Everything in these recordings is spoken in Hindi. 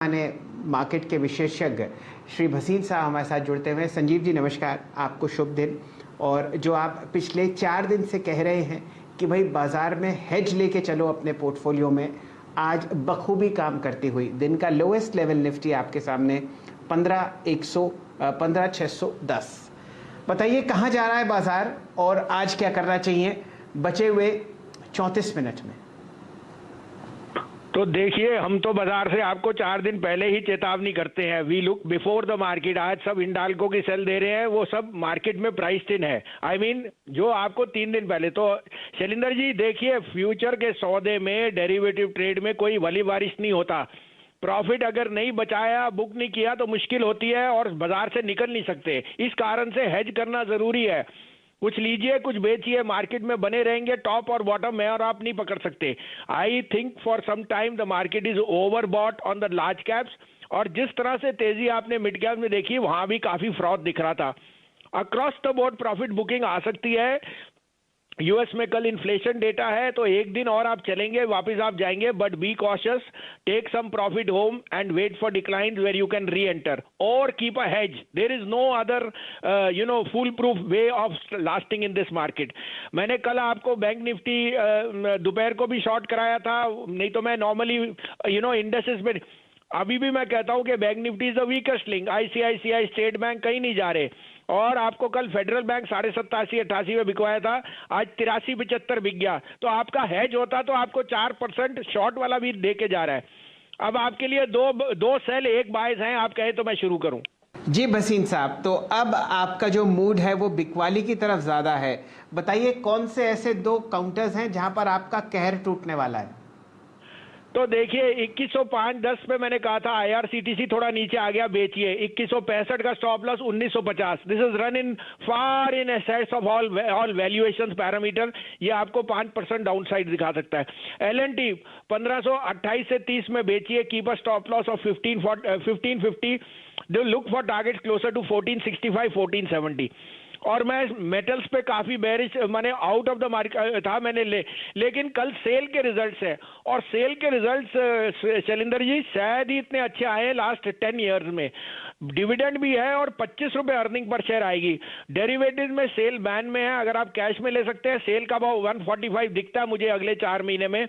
ने मार्केट के विशेषज्ञ श्री भसीन साहब हमारे साथ जुड़ते हुए। संजीव जी नमस्कार, आपको शुभ दिन। और जो आप पिछले 4 दिन से कह रहे हैं कि भाई बाजार में हेज लेके चलो अपने पोर्टफोलियो में, आज बखूबी काम करती हुई दिन का लोएस्ट लेवल निफ्टी आपके सामने 15,610। बताइए कहाँ जा रहा है बाजार और आज क्या करना चाहिए बचे हुए 34 मिनट में? तो देखिए, हम तो बाजार से आपको 4 दिन पहले ही चेतावनी करते हैं। We look before the market. आज सब हिंडाल्को की सेल दे रहे हैं, वो सब मार्केट में प्राइस इन है। आई मीन जो आपको 3 दिन पहले। तो शैलेंद्र जी देखिए, फ्यूचर के सौदे में, डेरिवेटिव ट्रेड में कोई वली बारिश नहीं होता। प्रॉफिट अगर नहीं बचाया, बुक नहीं किया तो मुश्किल होती है और बाजार से निकल नहीं सकते। इस कारण से हेज करना जरूरी है। कुछ लीजिए, कुछ बेचिए, मार्केट में बने रहेंगे। टॉप और बॉटम में और आप नहीं पकड़ सकते। I think for some time the market is over bought on the large caps. और जिस तरह से तेजी आपने मिड कैप में देखी, वहां भी काफी फ्रॉड दिख रहा था। Across the board profit booking आ सकती है। यूएस में कल इन्फ्लेशन डेटा है, तो एक दिन और आप चलेंगे, वापस आप जाएंगे। But be cautious, take some profit home and wait for decline where you can reenter or keep a hedge. There is no other foolproof way of lasting in this market. मैंने कल आपको बैंक निफ्टी दोपहर को भी शॉर्ट कराया था, नहीं तो मैं नॉर्मली इंडेसेस में अभी भी मैं कहता हूं कि bank Nifty is the weakest link. ICICI, state bank कहीं नहीं जा रहे। और आपको कल फेडरल बैंक 87.88 में बिकवाया था, आज 83.75 बिक गया। तो आपका हेज होता तो आपको 4% शॉर्ट वाला भी दे के जा रहा है। अब आपके लिए दो सेल, एक बायस हैं। आप कहे तो मैं शुरू करूं? जी भसीन साहब, तो अब आपका जो मूड है वो बिकवाली की तरफ ज्यादा है। बताइए कौन से ऐसे 2 काउंटर्स हैं जहां पर आपका कहर टूटने वाला है? तो देखिए, 2105.10 पे मैंने कहा था आईआरसीटीसी थोड़ा नीचे आ गया, बेचिए। 2165 का stop loss, 1950। This is run in far in assets of all valuation parameter. ये आपको 5% डाउन साइड दिखा सकता है। एलएनटी 1528 से 30 में बेचिए। Keep a stop loss of 1550। Do look for target closer to 1465, 1470। और मैं मेटल्स पे काफी बेरिश, मैंने आउट ऑफ द मार्केट था मैंने लेकिन कल सेल के रिजल्ट्स है और सेल के रिजल्ट्स शैलेंद्र जी शायद ही इतने अच्छे आए हैं लास्ट 10 इयर्स में। डिविडेंड भी है और 25 रुपए अर्निंग पर शेयर आएगी। डेरिवेटिव में सेल बैन में है, अगर आप कैश में ले सकते हैं। सेल का भाव 145 दिखता है मुझे अगले 4 महीने में।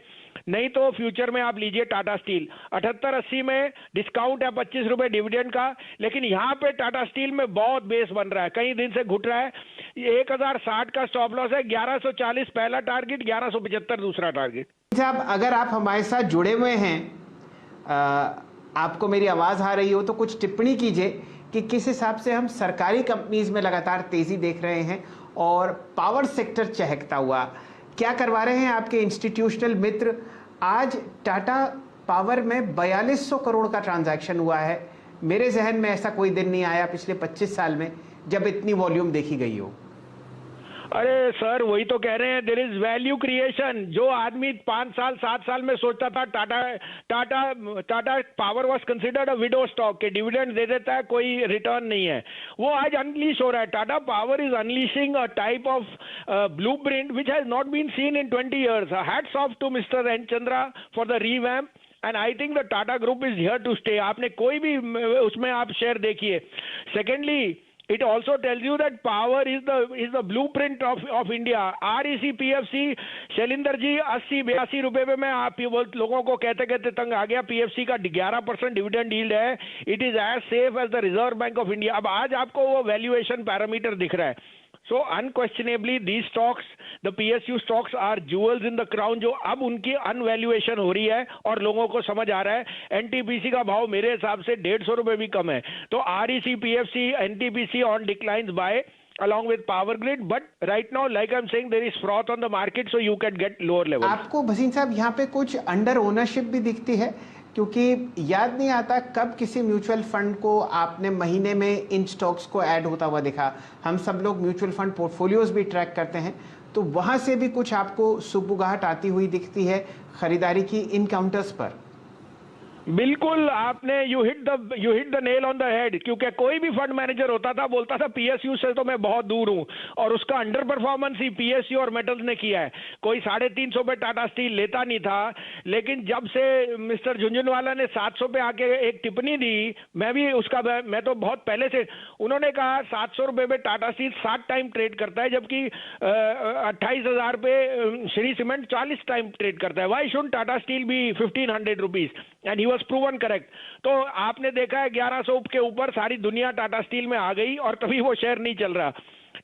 नहीं तो फ्यूचर में आप लीजिए टाटा स्टील 78-80 में डिस्काउंट है 25 रुपए डिविडेंड का। लेकिन यहाँ पे टाटा स्टील में बहुत बेस बन रहा है, कई दिन से घुट रहा है। 1060 का स्टॉप लॉस है, 1140 पहला टारगेट, 1175 दूसरा टारगेट। साहब अगर आप हमारे साथ जुड़े हुए हैं, आपको मेरी आवाज आ रही हो तो कुछ टिप्पणी कीजिए कि किस हिसाब से हम सरकारी कंपनीज में लगातार तेजी देख रहे हैं और पावर सेक्टर चहकता हुआ। क्या करवा रहे हैं आपके इंस्टीट्यूशनल मित्र? आज टाटा पावर में 4200 करोड़ का ट्रांजैक्शन हुआ है। मेरे जहन में ऐसा कोई दिन नहीं आया पिछले 25 साल में जब इतनी वॉल्यूम देखी गई हो। अरे सर, वही तो कह रहे हैं, देयर इज वैल्यू क्रिएशन। जो आदमी 5 साल 7 साल में सोचता था Tata power was considered a window stock के डिविडेंड दे देता है, कोई रिटर्न नहीं है, वो आज अनलीश हो रहा है। Tata power is unleashing a type of blueprint which has not been seen in 20 years. Hats off to mister N Chandra for the revamp and I think the Tata group is here to stay. आपने कोई भी उसमें आप शेयर देखिए। Secondly, it also tells you that power is the blueprint of India. REC PFC Shailendra ji 80-82 रुपए पे मैं आप लोगों को कहते कहते तंग आ गया। PFC का 11% डिविडेंड यील्ड है। It is as safe as the reserve bank of India. अब आज आपको वो वैल्यूएशन पैरामीटर दिख रहा है। So unquestionably these stocks, the PSU stocks are jewels in the crown, जो अब उनकी अनवैल्यूएशन हो रही है और लोगों को समझ आ रहा है। एनटीपीसी का भाव मेरे हिसाब से 150 रुपए भी कम है। तो REC PFC NTPC on declines buy along with power grid, but right now like I'm saying there is froth on the market, so you can get lower level. आपको भसीन साहब यहाँ पे कुछ अंडर ओनरशिप भी दिखती है, क्योंकि याद नहीं आता कब किसी म्यूचुअल फंड को आपने महीने में इन स्टॉक्स को ऐड होता हुआ देखा। हम सब लोग म्यूचुअल फंड पोर्टफोलियोज भी ट्रैक करते हैं, तो वहाँ से भी कुछ आपको सुगबुगाहट आती हुई दिखती है खरीदारी की इन काउंटर्स पर? बिल्कुल, आपने you hit the nail on the head, क्योंकि कोई भी फंड मैनेजर होता था बोलता था पीएसयू से तो मैं बहुत दूर हूं, और उसका अंडर परफॉर्मेंस ही पीएसयू और मेटल्स ने किया है। कोई 350 पे टाटा स्टील लेता नहीं था, लेकिन जब से मिस्टर झुंझुनवाला ने 700 पे आके एक टिप्पणी दी, मैं तो बहुत पहले से, उन्होंने कहा 700 रुपए पे टाटा स्टील 7 टाइम ट्रेड करता है, जबकि 28,000 पे श्री सीमेंट 40 टाइम ट्रेड करता है। Why should Tata steel be 1500 rupees, and he was proven correct. तो आपने देखा है 1100 के ऊपर सारी दुनिया टाटा स्टील में आ गई और तभी वो शेयर नहीं चल रहा।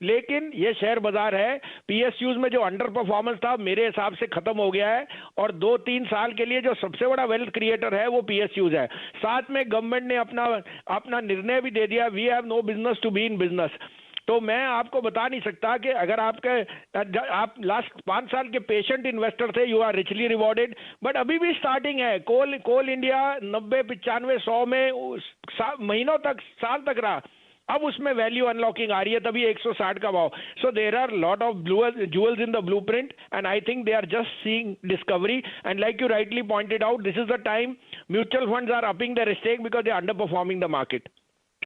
लेकिन ये शेयर बाजार है, पीएसयूज में जो अंडर परफॉर्मेंस था मेरे हिसाब से खत्म हो गया है, और 2-3 साल के लिए जो सबसे बड़ा वेल्थ क्रिएटर है वो पीएसयूज है। साथ में गवर्नमेंट ने अपना निर्णय भी दे दिया, we have no business to be in business. तो मैं आपको बता नहीं सकता कि अगर आप लास्ट 5 साल के पेशेंट इन्वेस्टर थे, you are richly rewarded, but अभी भी स्टार्टिंग है। कोल इंडिया 90, 95, 100 में महीनों तक, साल तक रहा, अब उसमें वैल्यू अनलॉकिंग आ रही है, तभी 160 का भाव। So there are lot of jewels in the blueprint, and I think they are just seeing discovery, and like you rightly pointed out, this is the time mutual funds are upping their stake because they are underperforming the market.